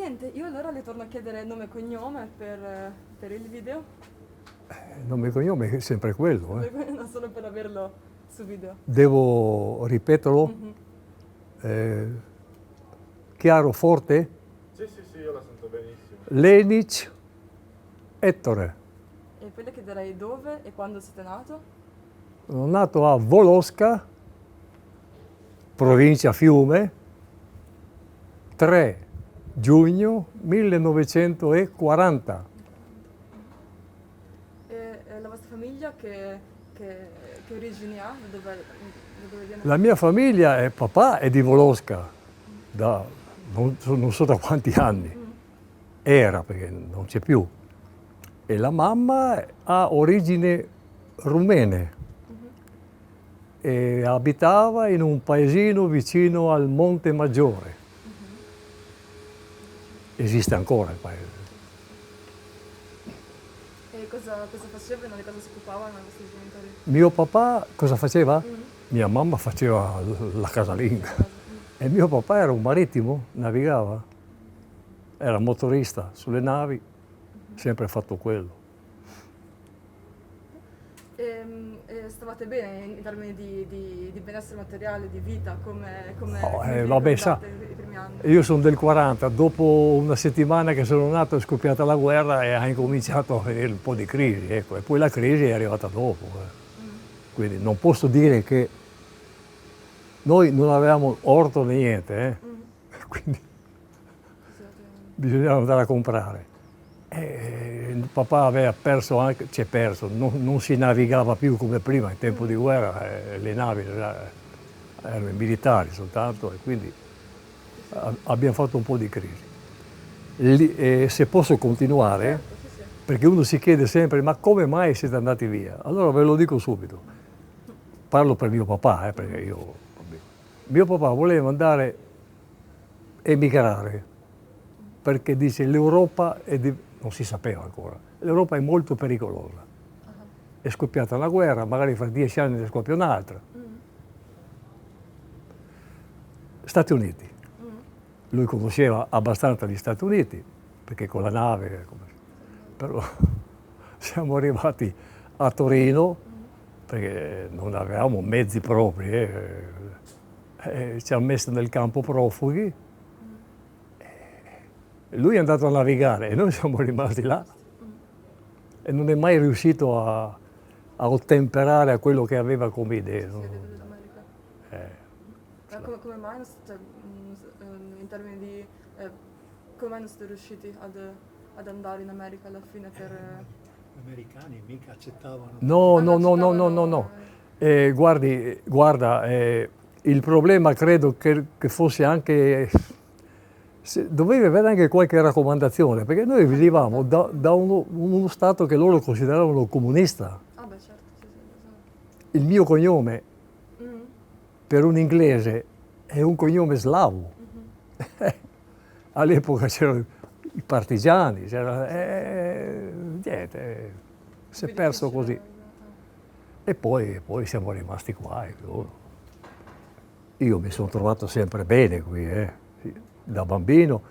niente, io allora le torno a chiedere nome e cognome per il video. Il nome e cognome è sempre quello. Non solo per averlo su video. Devo ripeterlo? Chiaro, forte? Sì, io la sento benissimo. Lenic Ettore. E poi le chiederei dove e quando siete nato. Sono nato a Volosca, provincia Fiume, 3 giugno 1940. E la vostra famiglia che origini ha? Da dove viene? La mia famiglia è papà è di Volosca, non so da quanti anni. Era, perché non c'è più. E la mamma ha origini rumene e abitava in un paesino vicino al Monte Maggiore. Esiste ancora il paese. E cosa facevano, di cosa si occupavano i vostri genitori? Mio papà cosa faceva? Mia mamma faceva la casalinga. E mio papà era un marittimo, navigava. Era motorista sulle navi, sempre fatto quello. E stavate bene in termini di benessere materiale, di vita, come vabbè, sa, i primi anni? io sono del 40, dopo una settimana che sono nato è scoppiata la guerra e ha incominciato a venire un po' di crisi, ecco, e poi la crisi è arrivata dopo. Quindi non posso dire che noi non avevamo orto né niente, quindi bisognava andare a comprare. Il papà aveva perso anche, non si navigava più come prima, in tempo di guerra le navi erano militari soltanto e quindi abbiamo fatto un po' di crisi. Se posso continuare, perché uno si chiede sempre ma come mai siete andati via? Allora ve lo dico subito, parlo per mio papà, perché mio papà voleva andare a emigrare, perché dice l'Europa non si sapeva ancora, l'Europa è molto pericolosa. È scoppiata una guerra, magari fra 10 anni ne scoppia un'altra. Stati Uniti. Lui conosceva abbastanza gli Stati Uniti, perché con la nave, però siamo arrivati a Torino, perché non avevamo mezzi propri, ci hanno messo nel campo profughi. Lui è andato a navigare e noi siamo rimasti là e non è mai riuscito a ottemperare a quello che aveva come idea. No? Come mai in termini di come mai non siete riusciti ad andare in America alla fine per... Gli americani mica accettavano. No. Guarda, il problema credo che fosse anche... Dovevi avere anche qualche raccomandazione, perché noi venivamo da uno stato che loro consideravano comunista. Ah beh, certo, sì. Il mio cognome, per un inglese, è un cognome slavo. All'epoca c'erano i partigiani, niente, si è perso così. E poi siamo rimasti qua. Io mi sono trovato sempre bene qui, Da bambino,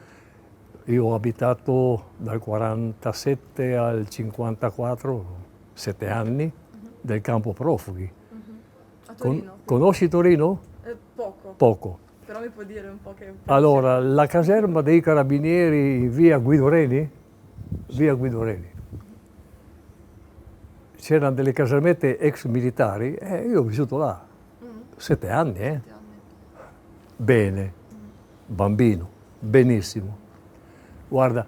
io ho abitato dal 47 al 54, 7 anni, del campo profughi. A Torino? Conosci Torino? Poco. Poco. Però mi può dire un po' che... Allora, la caserma dei carabinieri via Guido Reni? Via Guido Reni. C'erano delle casermette ex militari e io ho vissuto là. 7 anni, 7 anni. Bene. Bambino, benissimo. Guarda,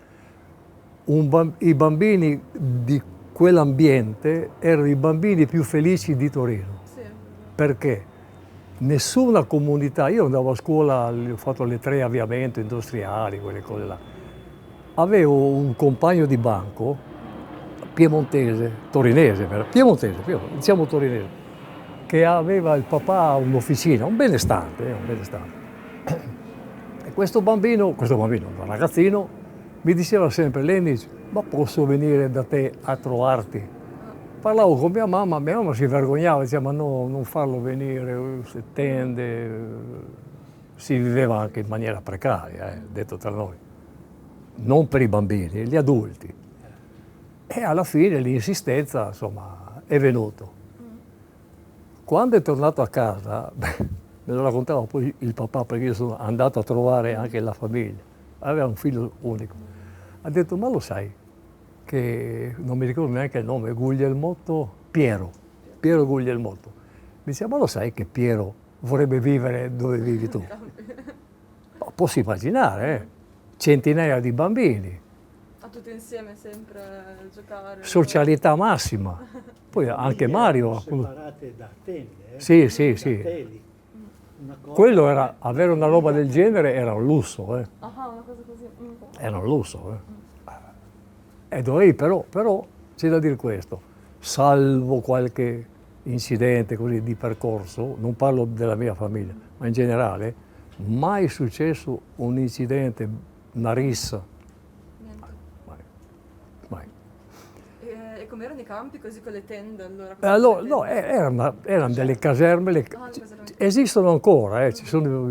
i bambini di quell'ambiente erano i bambini più felici di Torino. Sì. Perché nessuna comunità, io andavo a scuola, ho fatto le 3 avviamento industriali, quelle cose là. Avevo un compagno di banco, piemontese, diciamo torinese, che aveva il papà un'officina, un benestante. Questo bambino, un ragazzino, mi diceva sempre, Lenic, ma posso venire da te a trovarti? Parlavo con mia mamma si vergognava, diceva, ma no, non farlo venire, se tende. Si viveva anche in maniera precaria, detto tra noi. non per i bambini, gli adulti. E alla fine l'insistenza, insomma, è venuto. Quando è tornato a casa, me lo raccontava poi il papà, perché io sono andato a trovare anche la famiglia. Aveva un figlio unico. Ha detto, ma lo sai che non mi ricordo neanche il nome, Piero Guglielmotto. Mi diceva, ma lo sai che Piero vorrebbe vivere dove vivi tu? Posso immaginare, centinaia di bambini, A tutti insieme sempre giocare. socialità massima. Poi anche Erano Mario. separate da tende, Sì, sì, da sì. teli. Una cosa- Quello era, avere una roba del genere era un lusso, Ah, una cosa così. era un lusso. E dovevi però c'è da dire questo, salvo qualche incidente così di percorso, non parlo della mia famiglia, ma in generale, mai successo un incidente, una rissa, Niente. mai, mai. E com'erano i campi così con le tende allora? Allora, no, erano delle caserme, le caserme. esistono ancora, ci sono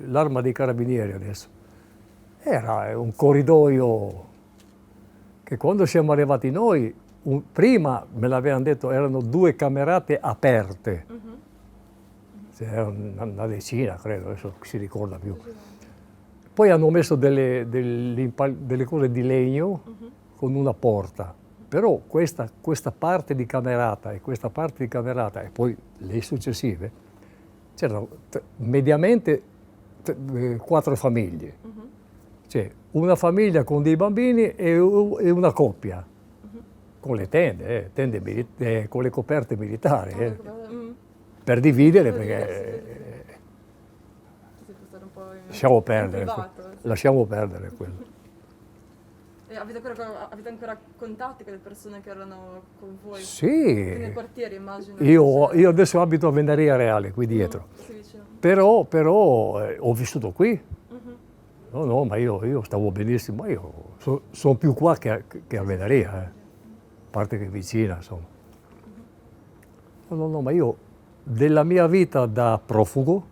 l'arma dei carabinieri adesso. Era un corridoio che quando siamo arrivati noi, prima me l'avevano detto, erano 2 camerate aperte. C'era una decina, credo, adesso si ricorda più. Poi hanno messo delle cose di legno con una porta. Però questa parte di camerata e questa parte di camerata e poi le successive, c'erano mediamente 4 famiglie. Cioè una famiglia con dei bambini e una coppia, con le tende, con le coperte militari, per dividere perché Sì, può stare un po' lasciamo in perdere, privato. lasciamo perdere quello. E avete ancora contatti con le persone che erano con voi? Sì, Nei quartieri, immagino. io adesso abito a Vendaria Reale, qui dietro, Sì, vicino. però ho vissuto qui. No, ma io stavo benissimo, ma io sono più qua che a Venaria, a parte che vicina, insomma. No, ma io della mia vita da profugo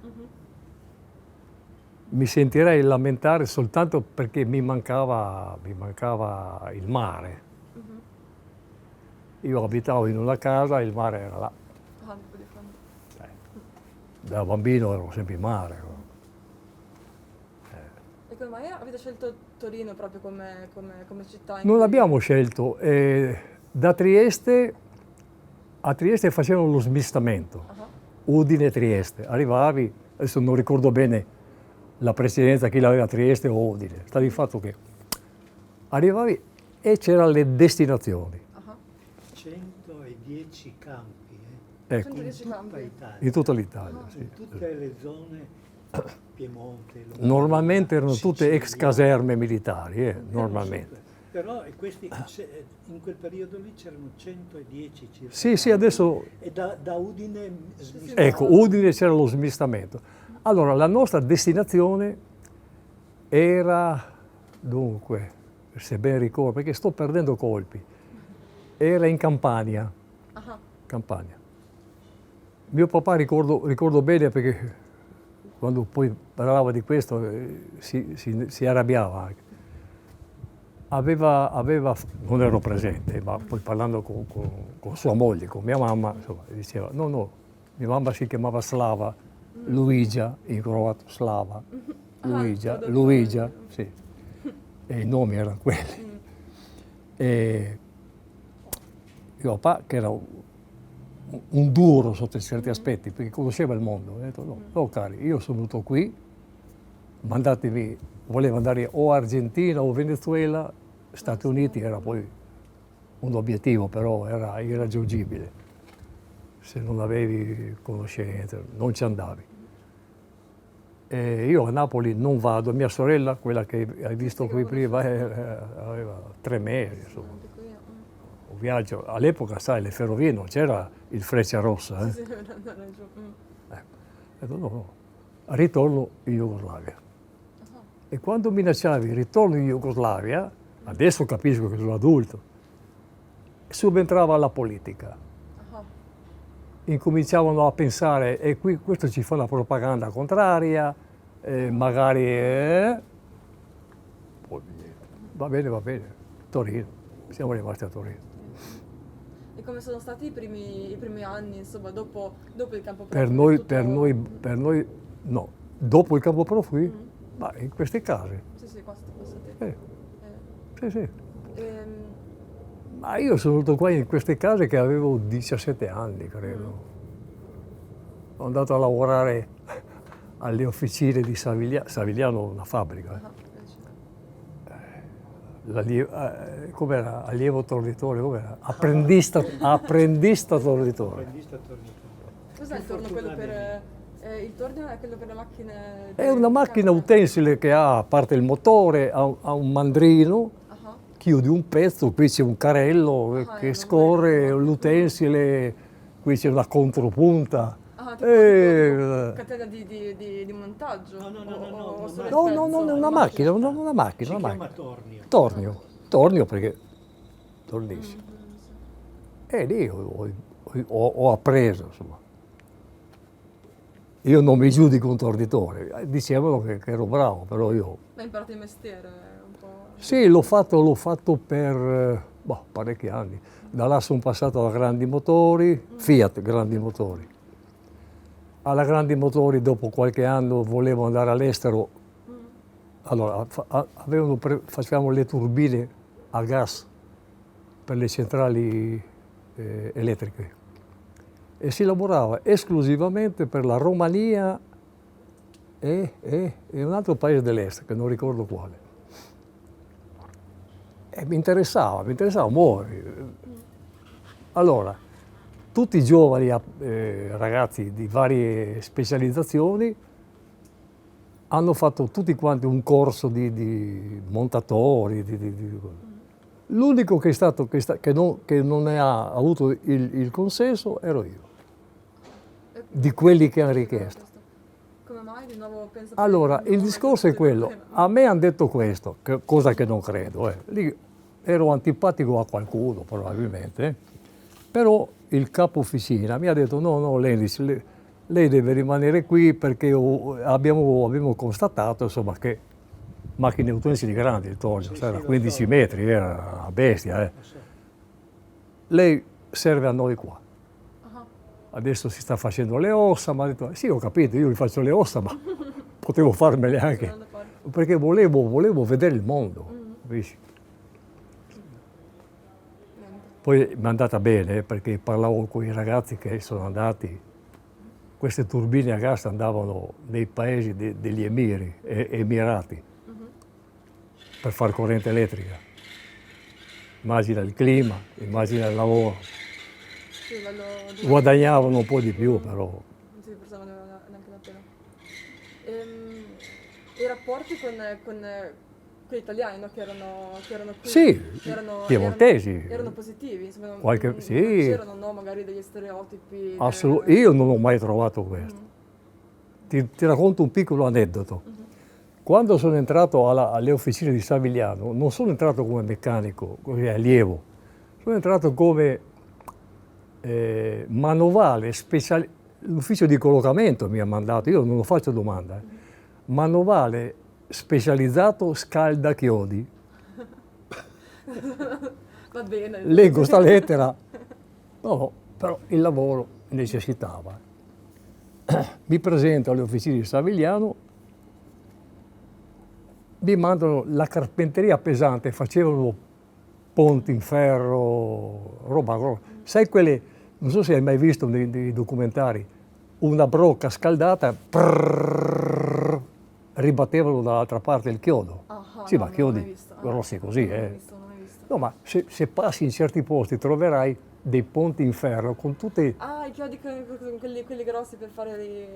mi sentirei lamentare soltanto perché mi mancava il mare. Io abitavo in una casa e il mare era là. Ah, un po' di fame. Da bambino ero sempre in mare. E come mai avete scelto Torino proprio come città? Non abbiamo scelto. Da Trieste, a Trieste facevano lo smistamento. Udine-Trieste. Arrivavi, adesso non ricordo bene la presidenza chi l'aveva a Trieste o Udine. Sta di fatto che arrivavi e c'erano le destinazioni. 110 campi, Ecco, 110 campi. Italia, in tutta l'Italia. Sì. in tutte le zone, Piemonte. Lombardia, Normalmente erano tutte ex Sicilia. caserme militari, normalmente. Però in quel periodo lì c'erano 110 circa. Sì, adesso, E da Udine ecco, Udine c'era lo smistamento. Allora, la nostra destinazione era, dunque, se ben ricordo, perché sto perdendo colpi, era in Campania. Campania. Mio papà ricordo bene perché quando poi parlava di questo si arrabbiava anche. Non ero presente, ma poi parlando con sua moglie, con mia mamma, insomma, diceva, no, mia mamma si chiamava Slava, Luigia, in croato Slava, Luigia, sì, e i nomi erano quelli. E mio papà, che era un duro sotto certi aspetti, perché conosceva il mondo, ha detto, no, cari, io sono venuto qui, mandatemi, volevo andare o Argentina o Venezuela, Stati Uniti era poi un obiettivo, però era irraggiungibile. Se non avevi conoscenze, non ci andavi. E io a Napoli non vado, mia sorella, quella che hai visto qui prima, aveva 3 mesi, insomma. Un viaggio, all'epoca, sai, le ferrovie non c'era il Frecciarossa. Sì, andare giù. Ho detto, no, ritorno in Jugoslavia. E quando minacciavi ritorno in Jugoslavia, adesso capisco che sono adulto, subentrava la politica. Incominciavano a pensare, e qui questo ci fa una propaganda contraria, magari poi niente. Va bene, Torino, siamo rimasti a Torino. E come sono stati i primi anni, insomma, dopo il campo Per profughi? noi, no. Dopo il campo profughi? Mm. Ma in queste case. Sì, qua siete passati. Sì. Ehm, Ma io sono venuto qua in queste case che avevo 17 anni, credo. Sono andato a lavorare alle officine di Savigliano, una fabbrica. Com'era? Allievo tornitore, com'era? Apprendista tornitore. Apprendista tornitore. Cos'è il torno quello per... il torno è quello per le macchine... È una macchina utensile che ha, a parte il motore, ha un mandrino, chiudi un pezzo, qui c'è un carrello che scorre l'utensile, qui c'è una contropunta. Tipo catena di montaggio? No. No, una macchina. Si chiama tornio. Tornio perché tornissimo. E lì ho appreso, insomma. Io non mi giudico un tornitore, dicevano che ero bravo, però io... Ma hai imparato il mestiere un po'? Sì, l'ho fatto per parecchi anni. Da là sono passato a grandi motori, Fiat grandi motori. Alla grandi motori dopo qualche anno volevo andare all'estero. Allora facevamo le turbine a gas per le centrali elettriche e si lavorava esclusivamente per la Romania e un altro paese dell'est che non ricordo quale. E mi interessava muovere. Allora, tutti i giovani ragazzi di varie specializzazioni hanno fatto tutti quanti un corso di montatori. L'unico che non ne ha avuto il consenso ero io, di quelli che hanno richiesto. Come mai di nuovo penso? Allora, il discorso è quello, a me hanno detto questo, cosa che non credo. Lì ero antipatico a qualcuno probabilmente, però il capo officina mi ha detto no Lenis, lei deve rimanere qui perché abbiamo constatato insomma, che macchine utensili grandi, il Tornio, era 15 metri, era una bestia. Lei serve a noi qua. Adesso si sta facendo le ossa, ma ha detto sì ho capito, io vi faccio le ossa, ma potevo farmele anche, perché volevo vedere il mondo. Capisci? Poi mi è andata bene perché parlavo con i ragazzi che sono andati, queste turbine a gas andavano nei paesi degli Emirati per far corrente elettrica. Immagina il clima, immagina il lavoro. Sì, guadagnavano un po' di più però. Non si forzavano neanche la pena. I rapporti con gli italiani, no? che erano qui, Sì, piemontesi. erano positivi, insomma, Sì. non c'erano magari degli stereotipi. Io non ho mai trovato questo. Ti racconto un piccolo aneddoto. Quando sono entrato alle officine di Savigliano, non sono entrato come meccanico, come allievo, sono entrato come manovale speciale. L'ufficio di collocamento mi ha mandato, io non lo faccio domanda, manovale specializzato scaldachiodi. Va bene. Leggo sta lettera, no, però il lavoro necessitava. Mi presento alle officine di Savigliano, mi mandano la carpenteria pesante, facevano ponti in ferro, roba. Sai quelle, non so se hai mai visto nei documentari, una brocca scaldata, ribattevano dall'altra parte il chiodo. Sì, ma chiodi grossi così. Non l'ho visto. No, ma se passi in certi posti troverai dei ponti in ferro con tutte... Ah, i chiodi quelli grossi per fare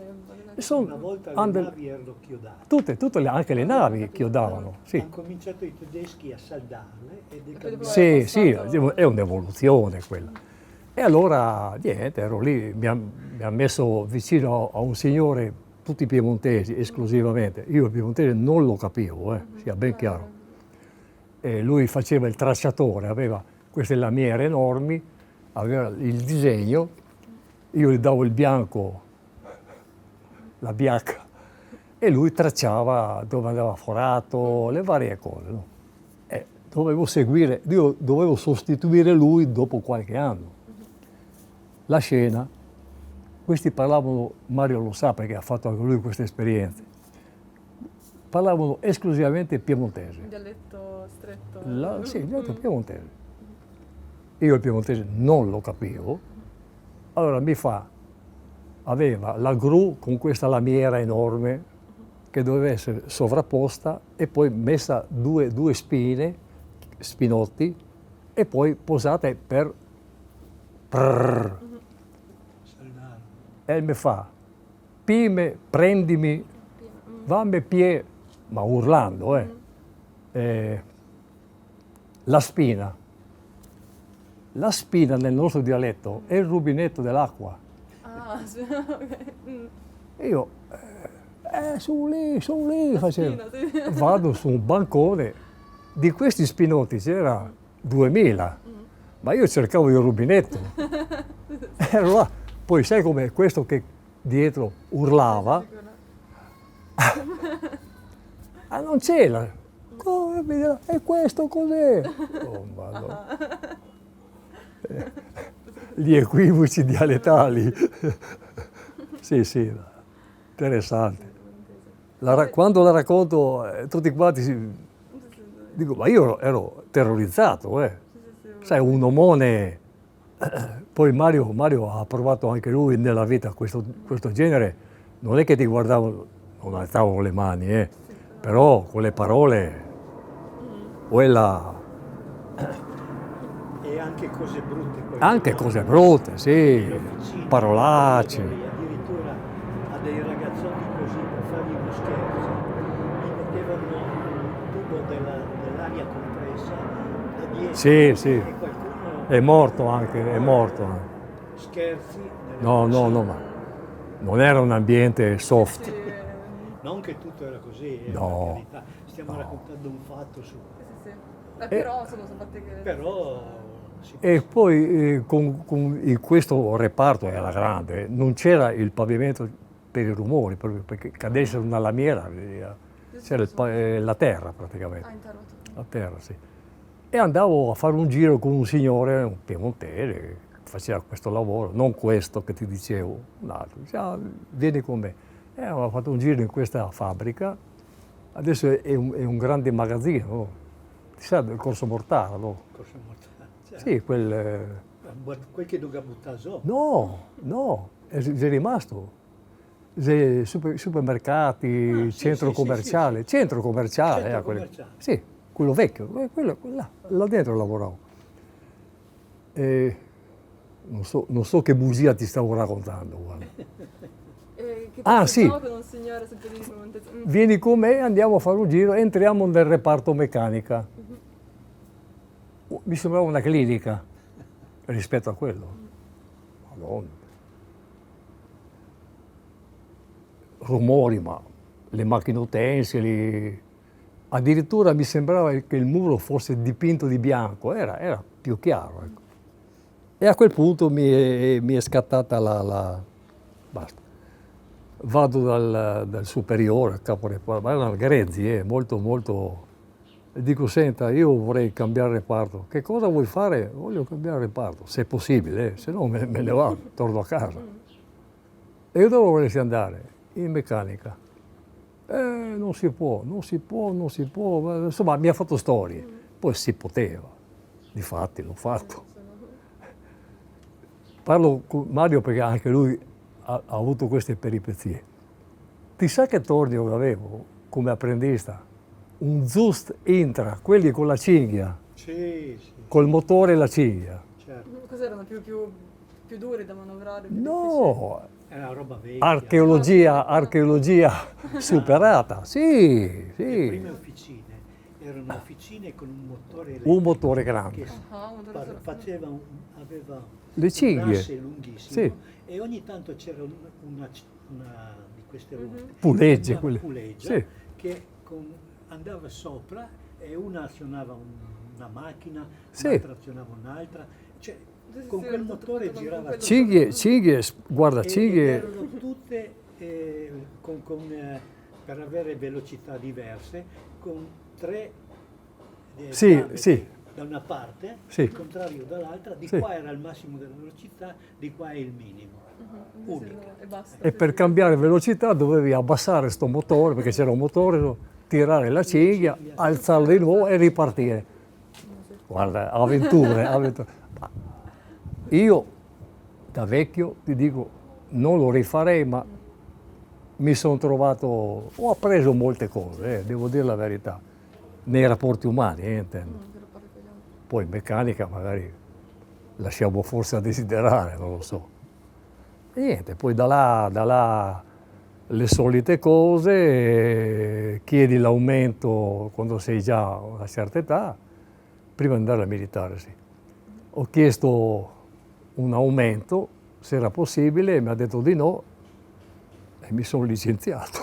Una volta le navi erano chiodate. Anche le navi chiodavano. Sì. Hanno cominciato i tedeschi a saldarle ed è cambiato. Sì, è un'evoluzione quella. E allora, niente, ero lì, mi ha messo vicino a un signore, tutti piemontesi esclusivamente. Io il piemontese non lo capivo, sia ben chiaro. E lui faceva il tracciatore, aveva queste lamiere enormi, aveva il disegno, io gli davo il bianco, la bianca, e lui tracciava dove andava forato, le varie cose. No? E io dovevo sostituire lui dopo qualche anno. La scena, questi parlavano, Mario lo sa perché ha fatto anche lui queste esperienze, parlavano esclusivamente piemontese. Un dialetto stretto. Sì, il dialetto piemontese. Io il piemontese non lo capivo, allora aveva la gru con questa lamiera enorme che doveva essere sovrapposta e poi messa due spinotti, e poi posate per prrr. E mi fa, pime, prendimi, vammi pie, ma urlando, la spina. La spina nel nostro dialetto è il rubinetto dell'acqua. Ah, sì, ok. E io, su lì, facevo. Spina, sì. Vado su un bancone, di questi spinotti c'era 2000, ma io cercavo il rubinetto. Ero là. Poi sai com'è questo che dietro urlava? Ah, non c'era. E questo cos'è? Oh, Madonna. Gli equivoci dialettali. Sì, interessante. Quando la racconto, tutti quanti dico, ma io ero terrorizzato, Sai, un omone. Poi Mario ha provato anche lui nella vita questo genere, non è che ti guardavano, non alzavano le mani, però con le parole, quella... E anche cose brutte. Anche cose brutte, sì, Officine, parolacce. addirittura a dei ragazzotti così per fargli uno scherzo, gli mettevano un tubo dell'aria compressa da dietro Sì. e qualcuno... È morto anche. Scherzi. No, ma non era un ambiente soft. Non che tutto era così, No, per carità. Stiamo raccontando un fatto su... Sì. Però sono fatte che... Però... E poi in questo reparto era grande, non c'era il pavimento per i rumori, proprio perché cadesse una lamiera, c'era la terra praticamente. Ah, interrotto. La terra, sì. E andavo a fare un giro con un signore, un piemontese, che faceva questo lavoro, non questo che ti dicevo, un altro. Diceva, vieni con me. E avevo fatto un giro in questa fabbrica, adesso è un grande magazzino, no? Ti sa del Corso Mortara, no? Corso Mortara, cioè, Sì, quel che doveva buttare giù. No, è rimasto. Supermercati, sì, centro sì, commerciale, sì. Centro commerciale. Centro Quello. commerciale. Sì, quello vecchio, quello là dentro lavoravo. E non so che bugia ti stavo raccontando, guarda. Che Sì. con un signore sempre di Piemontese. Vieni con me, andiamo a fare un giro, entriamo nel reparto meccanica. Mi sembrava una clinica rispetto a quello. Madonna. Rumori, ma le macchine utensili, addirittura mi sembrava che il muro fosse dipinto di bianco, era più chiaro. Ecco. E a quel punto mi è scattata basta. Vado dal superiore, capo reparto, ma erano grezzi, molto. E dico, senta, io vorrei cambiare reparto. Che cosa vuoi fare? Voglio cambiare reparto, se è possibile, se no me ne vado, torno a casa. E io dove vorresti andare? In meccanica. Non si può. Insomma, mi ha fatto storie. Poi si poteva. Difatti l'ho fatto. Parlo con Mario perché anche lui ha avuto queste peripezie. Ti sa che tornio avevo come apprendista? Un Zust Intra, quelli con la cinghia. Sì. Col motore e la cinghia. Certo. Cos'erano più duri da manovrare? Più No, Era roba vecchia. archeologia superata, sì. Le prime officine erano officine con un motore elettrico. Un motore grande. Che un aveva Le cinghie. un asse lunghissimo Sì. e ogni tanto c'era una di queste volte. Pulegge, una quelle. puleggia Sì. che andava sopra e una azionava una macchina, Sì. un'altra azionava un'altra. Cioè, con quel tutto motore con girava quello. Cinghie, guarda, e cinghie. erano tutte con per avere velocità diverse con tre Sì, diametri sì. da una parte, Sì. il contrario dall'altra, di Sì. qua era il massimo della velocità, di qua è il minimo. Unico. E basta. E per cambiare velocità dovevi abbassare sto motore, perché c'era un motore, tirare la cinghia, alzarlo di nuovo e ripartire. Guarda, avventure, avventure. Ma io da vecchio ti dico, non lo rifarei, ma mi sono trovato, ho appreso molte cose, devo dire la verità, nei rapporti umani, intendo. Poi meccanica magari lasciamo forse a desiderare, non lo so. E niente, poi da là le solite cose, chiedi l'aumento quando sei già a una certa età, prima di andare al militare, sì. Ho chiesto un aumento, se era possibile, mi ha detto di no e mi sono licenziato.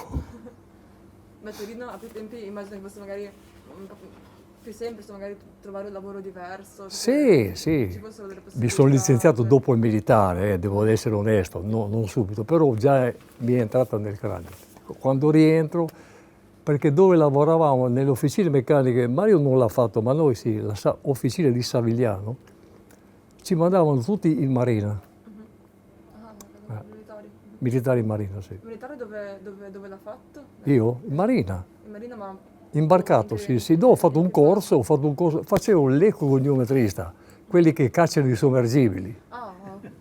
Ma Torino a quei tempi immagino che fosse magari più semplice, magari trovare un lavoro diverso. Sì, ci sì. fossero delle Mi sono possibilità, licenziato cioè. dopo il militare, devo essere onesto, non subito, però già mi è entrata nel cranio. Quando rientro, perché dove lavoravamo, nelle officine meccaniche, Mario non l'ha fatto, ma noi sì, la officina di Savigliano, ci mandavano tutti in marina, Ah, militari. militari in marina, sì. Il militare dove l'ha fatto? Io? In marina, In marina, ma imbarcato, sì, sì. Dopo ho fatto un corso, facevo l'ecogoniometrista, quelli che cacciano i sommergibili. Ah,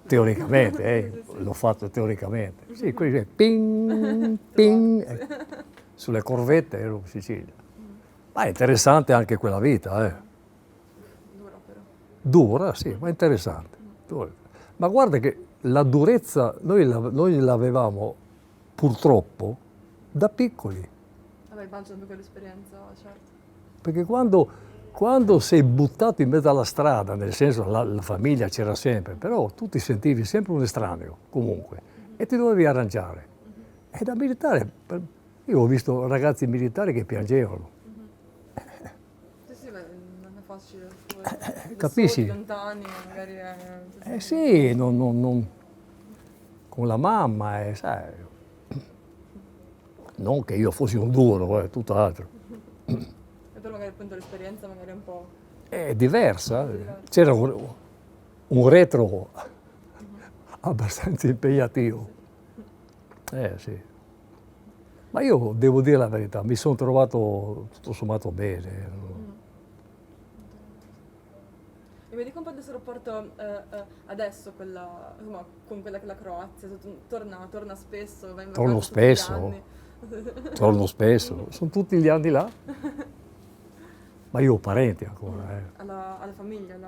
Teoricamente, l'ho fatto teoricamente. Sì, quelli ping, ping, sulle corvette ero in Sicilia. Ma è interessante anche quella vita, dura però. Dura, sì, ma interessante. Dura. Ma guarda che la durezza noi l'avevamo purtroppo da piccoli. Vabbè, immagino per quell'esperienza, certo. Perché quando sei buttato in mezzo alla strada, nel senso la famiglia c'era sempre, però tu ti sentivi sempre un estraneo, comunque, e ti dovevi arrangiare. E da militare, io ho visto ragazzi militari che piangevano. Sì, sì, beh, non è facile. Da Capisci? soli, lontani, magari è... Sì, con la mamma, sai, non che io fossi un duro, tutt'altro. E però magari appunto l'esperienza magari è un po'... È diversa, c'era un retro abbastanza impegnativo. Sì. Ma io devo dire la verità, mi sono trovato tutto sommato bene. E mi dica un po' del suo rapporto adesso insomma, con quella che è la Croazia, torna spesso, va in Torno vacanza tutti gli spesso. anni. Torno spesso, sono tutti gli anni là. Ma io ho parenti ancora, Alla famiglia,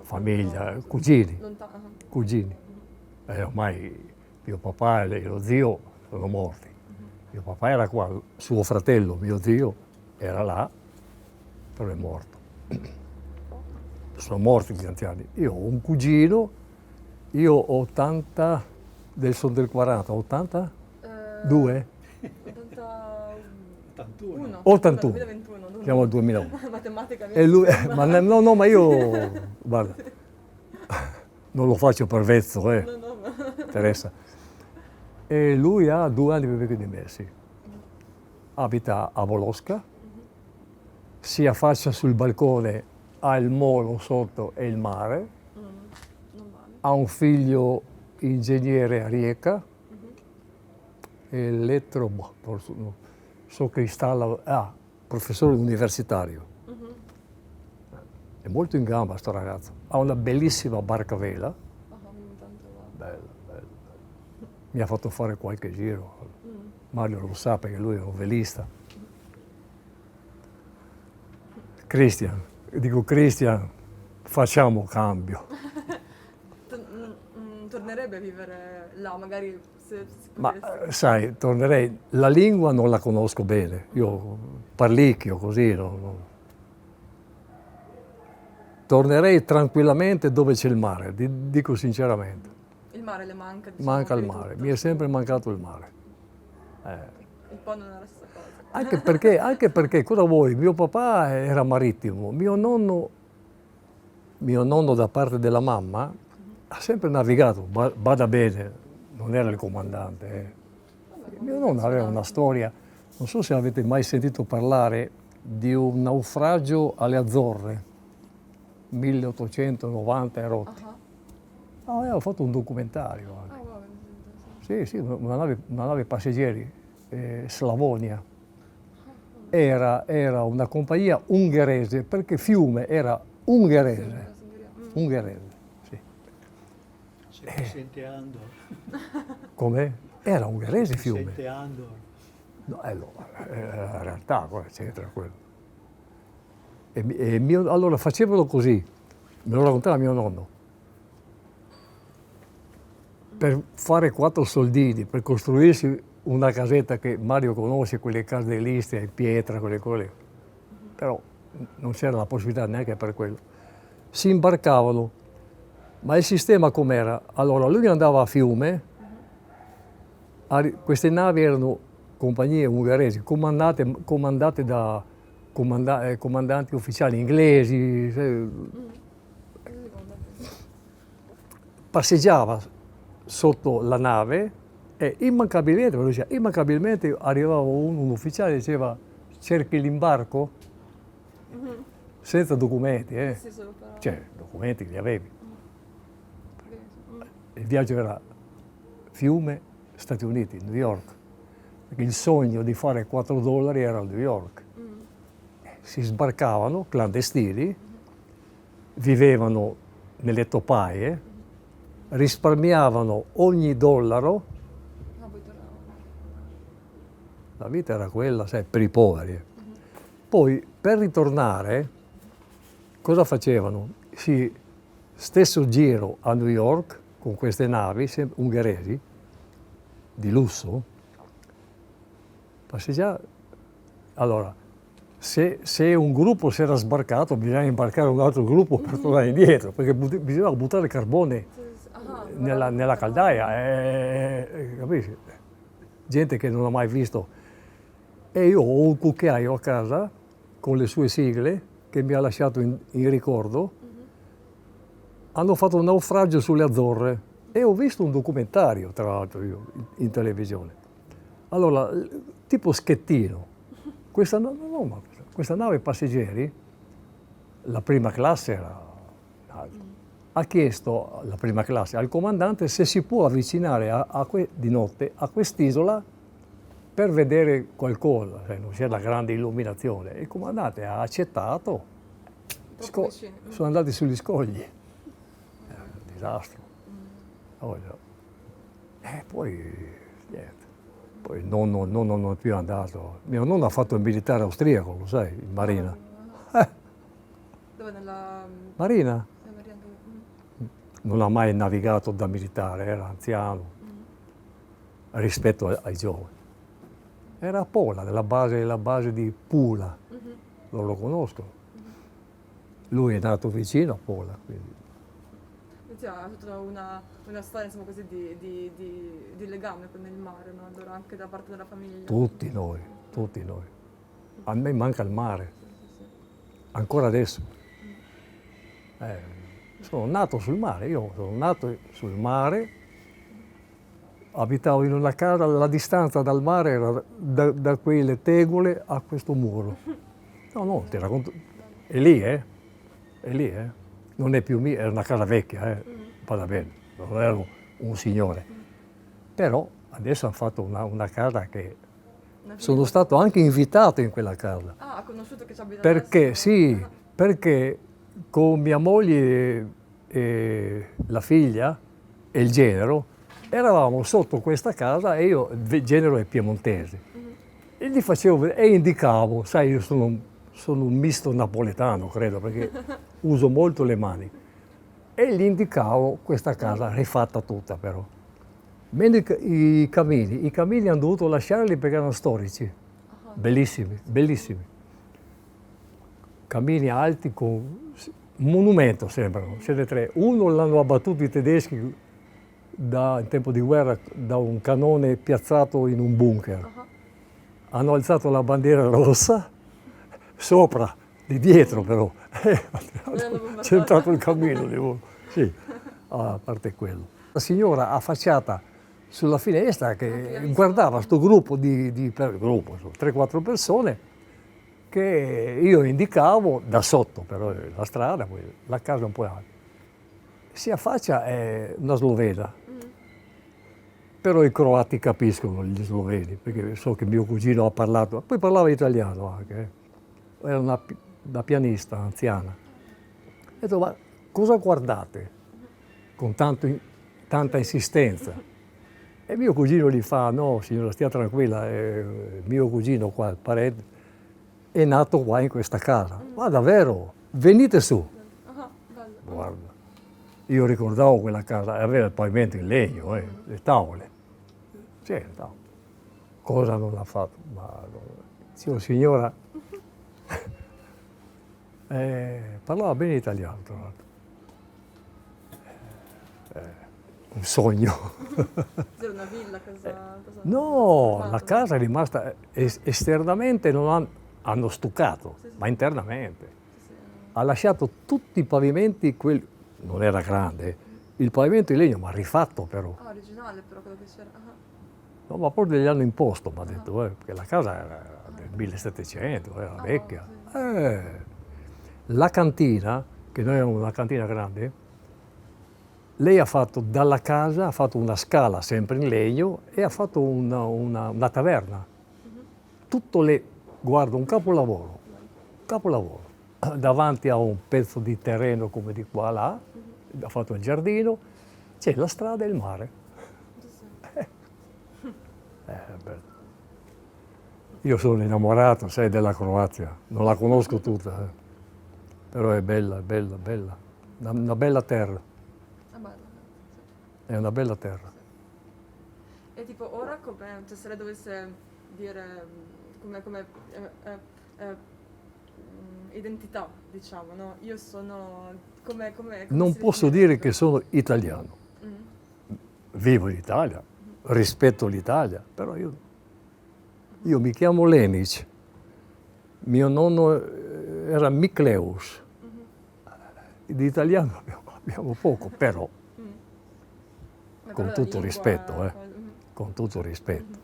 famiglia, cugini, lontana. cugini. Ormai mio papà e lo zio sono morti. Mio papà era qua, suo fratello, mio zio, era là, però è morto. Sono morti gli anziani. Io ho un cugino, io ho 80, sono del 40, 82? 81. 81. 2021. Siamo al 2001. Matematica E lui, ma io, guarda, non lo faccio per vezzo, No, Teresa. E lui ha 2 anni più vecchio di me, sì. Abita a Volosca, si affaccia sul balcone, ha il molo sotto e il mare, non male. ha un figlio ingegnere a Rijeka, so che installa, professore universitario. È molto in gamba sto ragazzo, ha una bellissima barca a vela, bella. Mi ha fatto fare qualche giro, Mario lo sa perché lui è un velista. Cristian, facciamo cambio. Tornerebbe a vivere là, magari se Ma potesse. sai, tornerei, la lingua non la conosco bene, io parlicchio così, tornerei tranquillamente dove c'è il mare, dico sinceramente. Il mare le manca, diciamo, Manca il più di mare, tutto. mi è sempre mancato il mare. Il po' non è la stessa cosa. Anche perché, cosa vuoi, mio papà era marittimo, mio nonno da parte della mamma ha sempre navigato, bada bene, non era il comandante. Mio nonno aveva una storia Non so se avete mai sentito parlare di un naufragio alle Azzorre, 1890 e rotti. Ho fatto un documentario anche. Wow. Sì, una nave passeggeri, Slavonia. Era una compagnia ungherese, perché Fiume era ungherese. Ungherese, sì. Se mi sente Andor. Com'è? Era ungherese Si Fiume. sente Andor. No, la realtà, eccetera, quello. Allora facevano così, me lo raccontava mio nonno. Per fare 4 soldini, per costruirsi una casetta che Mario conosce, quelle case dell'Istria in pietra, quelle cose, però non c'era la possibilità neanche per quello. Si imbarcavano, ma il sistema com'era? Allora lui andava a Fiume, queste navi erano compagnie ungheresi, comandate da comandanti ufficiali inglesi, passeggiava sotto la nave e immancabilmente arrivava un ufficiale e diceva cerchi l'imbarco senza documenti, Sì, solo per... cioè documenti li avevi. Il viaggio era Fiume, Stati Uniti, New York, perché il sogno di fare $4 era a New York. Si sbarcavano clandestini, vivevano nelle topaie, risparmiavano ogni dollaro. La vita era quella, sai, per i poveri. Poi per ritornare, cosa facevano? Stesso giro a New York con queste navi ungheresi di lusso. Passeggiare. Allora, se un gruppo si era sbarcato, bisognava imbarcare un altro gruppo per tornare indietro, perché bisognava buttare carbone nella caldaia, capisci? Gente che non ha mai visto. E io ho un cucchiaio a casa con le sue sigle che mi ha lasciato in ricordo. Hanno fatto un naufragio sulle Azzorre e ho visto un documentario, tra l'altro, io, in televisione. Allora, tipo schettino. Questa nave passeggeri, la prima classe era... Ha chiesto la prima classe al comandante se si può avvicinare di notte a quest'isola per vedere qualcosa, non c'è la grande illuminazione. Il comandante ha accettato, sono andati sugli scogli. Era un disastro. Poi niente. Poi il nonno non è più andato. Mio nonno ha fatto il militare austriaco, lo sai, in marina. Dove nella... Marina? Non ha mai navigato da militare, era anziano rispetto ai giovani. Era a Pola, la base di Pula, lo conosco. Lui è nato vicino a Pola. Quindi. Ha tutta una storia, insomma, così di legame con il mare, no? Allora, anche da parte della famiglia. Tutti noi. A me manca il mare, ancora adesso. Sono nato sul mare, io sono nato sul mare, abitavo in una casa, la distanza dal mare era da quelle tegole a questo muro. No, ti racconto, è lì. Non è più mia, era una casa vecchia, vada bene, non ero un signore. Però adesso hanno fatto una casa che... Sono stato anche invitato in quella casa. Ah, ha conosciuto che ci abita Perché, adesso? sì, perché con mia moglie e la figlia e il genero eravamo sotto questa casa e io, il genero è piemontese. E gli facevo vedere, e indicavo, sai, io sono un misto napoletano, credo, perché uso molto le mani. E gli indicavo questa casa rifatta tutta, però. Mentre i camini hanno dovuto lasciarli perché erano storici. Bellissimi. Camini alti con un monumento, sembrano. Siete 3. Uno l'hanno abbattuto i tedeschi in tempo di guerra da un cannone piazzato in un bunker. Hanno alzato la bandiera rossa sopra, di dietro però. C'è entrato il cammino di uno. Sì, a parte quello. La signora affacciata sulla finestra che guardava sto gruppo gruppo, insomma, 3-4 persone che io indicavo da sotto, però la strada, poi la casa un po' alta. Si affaccia è una slovena, però i croati capiscono gli sloveni, perché so che mio cugino ha parlato, poi parlava italiano anche, era una pianista anziana. Ho detto, ma cosa guardate con tanta insistenza? E mio cugino gli fa, no signora stia tranquilla, mio cugino qua, il parente, è nato qua in questa casa. Ma davvero? Venite su. Ah, bello. Guarda, io ricordavo quella casa, aveva il pavimento in legno, le tavole. Sì, le tavole. Cosa non ha fatto? Ma, signora, parlava bene italiano, tra l'altro. Un sogno. C'era una villa, cosa No, la casa è rimasta, esternamente non hanno stuccato, ma internamente. Ha lasciato tutti i pavimenti, non era grande, il pavimento in legno, ma rifatto però. Ah, originale però quello che c'era. Ah. No, ma proprio gliel'hanno imposto, mi ha detto, perché la casa era del 1700, era vecchia. La cantina, che noi avevamo una cantina grande, lei ha fatto dalla casa, ha fatto una scala sempre in legno e ha fatto una taverna. Tutto guarda, un capolavoro, davanti a un pezzo di terreno come di qua a là, ha fatto il giardino, c'è la strada e il mare. Bello. Io sono innamorato, sai, della Croazia, non la conosco tutta, però è bella, bella, bella, una bella terra. È una bella terra. E tipo ora come, cioè se lei dovesse dire come identità, diciamo, no? Io sono come non si posso definisce? dire che sono italiano. Vivo in Italia, rispetto l'Italia, però io mi chiamo Lenic. Mio nonno era Micleus. Di italiano abbiamo poco, però con tutto rispetto, con tutto rispetto.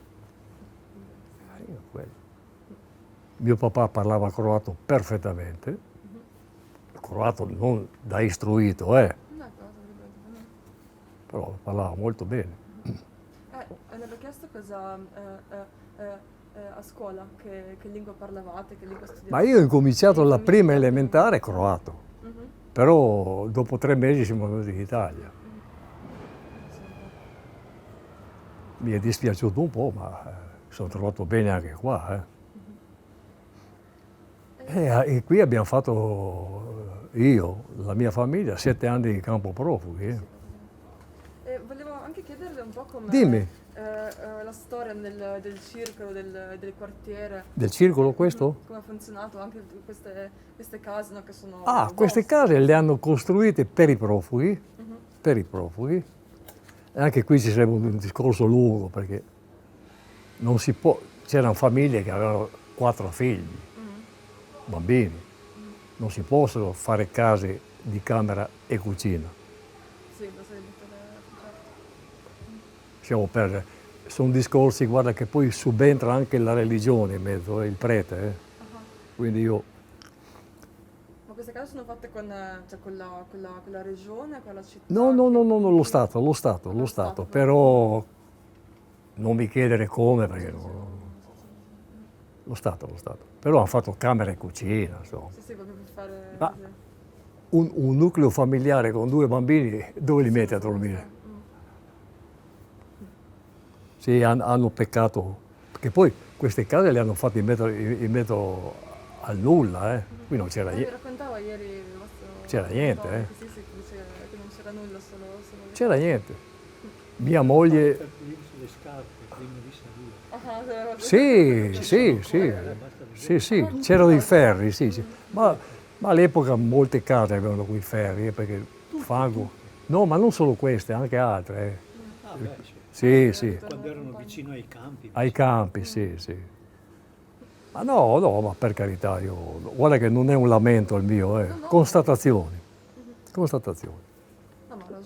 Mio papà parlava croato perfettamente, croato non da istruito, però parlava molto bene. Le avevo chiesto cosa a scuola, che lingua parlavate, che lingua studiavate? Ma io ho incominciato la prima elementare croato, però dopo 3 mesi siamo venuti in Italia. Mi è dispiaciuto un po', ma sono trovato bene anche qua. E qui abbiamo fatto, io, la mia famiglia, 7 anni in campo profughi. Volevo anche chiederle un po' come Dimmi. La storia del circolo, del quartiere. Del circolo questo? Come ha funzionato anche queste case, no, che sono Queste case le hanno costruite per i profughi, per i profughi. E anche qui ci sarebbe un discorso lungo, perché non si può, c'erano famiglie che avevano 4 figli, bambini, non si possono fare case di camera e cucina. Sì, lo sarebbe Siamo sono discorsi, guarda, che poi subentra anche la religione in mezzo, il prete. Quindi io... Ma queste case sono fatte con la regione, con la città? No, lo Stato, però non mi chiedere come, perché lo Stato. Però hanno fatto camera e cucina, insomma. Sì, proprio per fare... Ma un nucleo familiare con 2 bambini, dove li metti a dormire? Sì, hanno peccato, perché poi queste case le hanno fatte in mezzo al nulla, Qui non c'era niente. Mi raccontava ieri il vostro... C'era niente, Sì, che diceva che non c'era nulla, solo C'era niente. Mia moglie... Per pulirsi le scarpe prima di salire. Sì, c'erano i ferri, sì. Ma all'epoca molte case avevano quei ferri, perché fango... No, ma non solo queste, anche altre. Sì. Quando erano vicino ai campi. Ai campi, sì. Ma no, ma per carità, guarda che non è un lamento il mio, constatazioni. No, ma ha ragione, sono per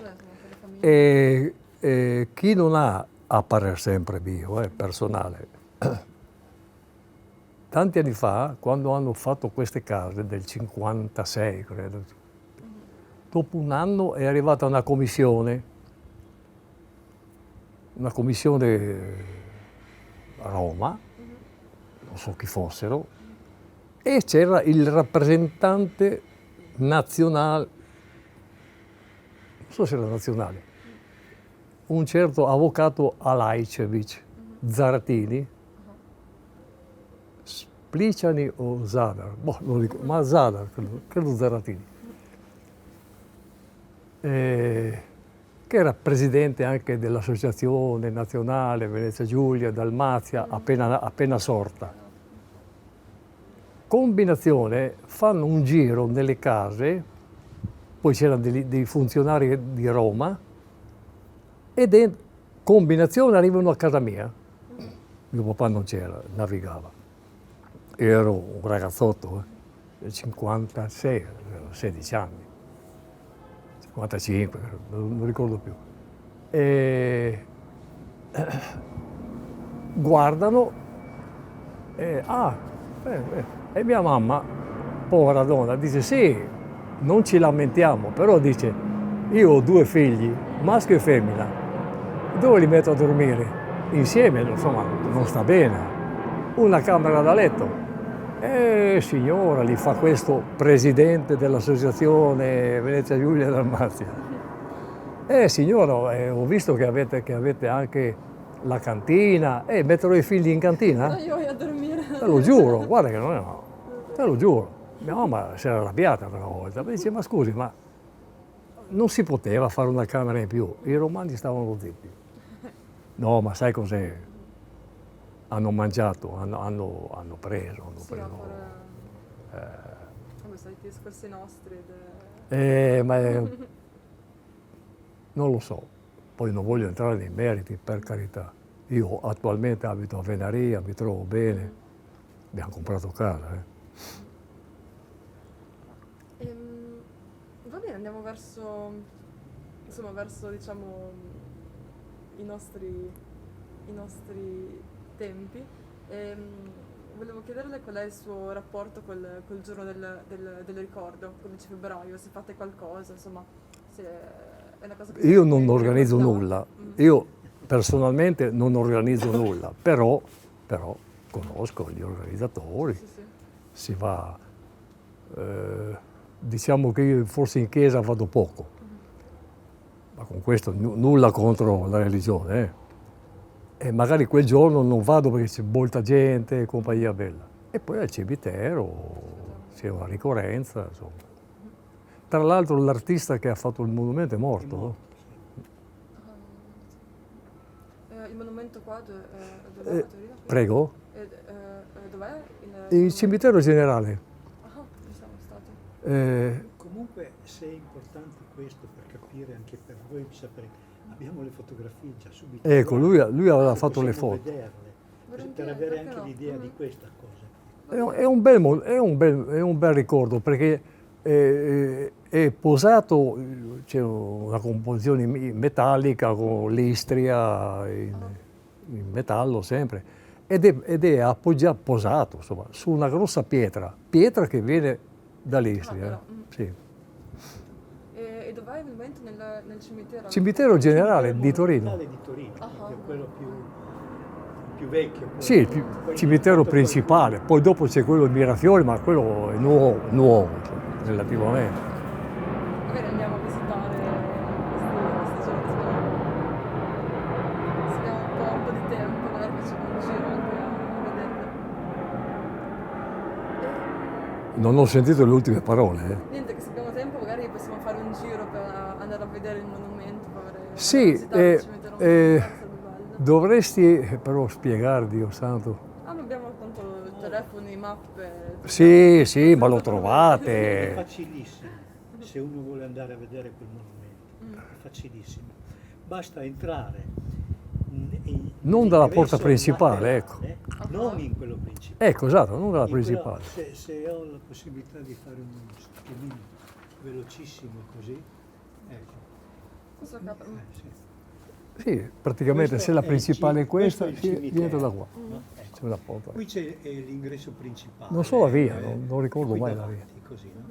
le famiglie. E chi non ha a parer sempre mio, personale. Tanti anni fa, quando hanno fatto queste case, del 56 credo, dopo un anno è arrivata una commissione a Roma, non so chi fossero, e c'era il rappresentante nazionale, non so se era nazionale, un certo avvocato Alajcevic, Zaratini, Spliciani o Zadar, boh, non dico, ma Zadar, credo Zaratini, che era presidente anche dell'Associazione Nazionale Venezia Giulia, Dalmazia, appena sorta. Combinazione, fanno un giro nelle case, poi c'erano dei funzionari di Roma, e combinazione arrivano a casa mia. Mio papà non c'era, navigava. Ero un ragazzotto, del 56, 16 anni. 55, non ricordo più. E guardano e mia mamma, povera donna, dice sì, non ci lamentiamo, però dice io ho 2 figli, maschio e femmina, dove li metto a dormire? Insieme, insomma, non sta bene. Una camera da letto. Signora, li fa questo presidente dell'Associazione Venezia Giulia Dalmazia. Signora, ho visto che avete anche la cantina. Metterò i figli in cantina? No, io voglio a dormire. Te lo giuro, guarda che non è no. Te lo giuro. Mia mamma si era arrabbiata una volta. Mi dice, ma scusi, ma non si poteva fare una camera in più? I romani stavano zitti. No, ma sai cos'è? Hanno mangiato, hanno preso. Come sai, i discorsi nostri. Non lo so, poi non voglio entrare nei meriti, per carità. Io attualmente abito a Venaria, mi trovo bene, abbiamo comprato casa. Va bene, andiamo verso diciamo i nostri tempi. Volevo chiederle qual è il suo rapporto col giorno del ricordo, 15 febbraio, se fate qualcosa, insomma, se è una cosa che... Io non organizzo nulla, io personalmente non organizzo nulla, però conosco gli organizzatori, Sì. si va, diciamo che io forse in chiesa vado poco, ma con questo nulla contro la religione, E magari quel giorno non vado perché c'è molta gente, compagnia bella. E poi al cimitero c'è una ricorrenza, insomma. Tra l'altro l'artista che ha fatto il monumento è morto, no? Il monumento qua dov'è a Torino? Prego? Dov'è? Il cimitero generale. Ah, ci siamo stati. Comunque, se è importante questo per capire anche per voi, sapere, abbiamo le fotografie già subito. Ecco, lui aveva fatto le Possiamo foto. vederle, per avere anche l'idea di questa cosa. È un bel ricordo perché è posato, c'è una composizione metallica con l'istria in metallo sempre, ed è posato insomma, su una grossa pietra che viene dall'Istria. Sì. E dov'è il monumento nel cimitero? Cimitero generale di Torino. Di Torino, che è quello più vecchio. Sì, il cimitero principale, poi dopo c'è quello di Mirafiori, ma quello è nuovo relativamente. Magari andiamo a visitare questi giorni, se abbiamo un po' di tempo, magari facciamo un giro anche a vederlo. Non ho sentito le ultime parole. Niente, che se abbiamo tempo magari possiamo fare un giro per andare a vedere il monumento, per Sì, visitare il cimitero, sarebbe bello. dovresti però spiegare, Dio santo. Ma abbiamo tanto telefoni, mappe. Sì, ma lo È trovate. facilissimo, se uno vuole andare a vedere quel monumento, è facilissimo. Basta entrare Non dalla porta principale, ecco. Non in quello principale. Ecco, esatto, non dalla In quello- principale. se ho la possibilità di fare un schemino velocissimo così, ecco. Questo capo. Sì. Sì, praticamente Questo se la è il principale è questo questa, è il sì, cimitero. viene da qua. No? Ecco. C'è una porta. Qui c'è l'ingresso principale. Non so la via, non ricordo qui mai la davanti, via. così, no?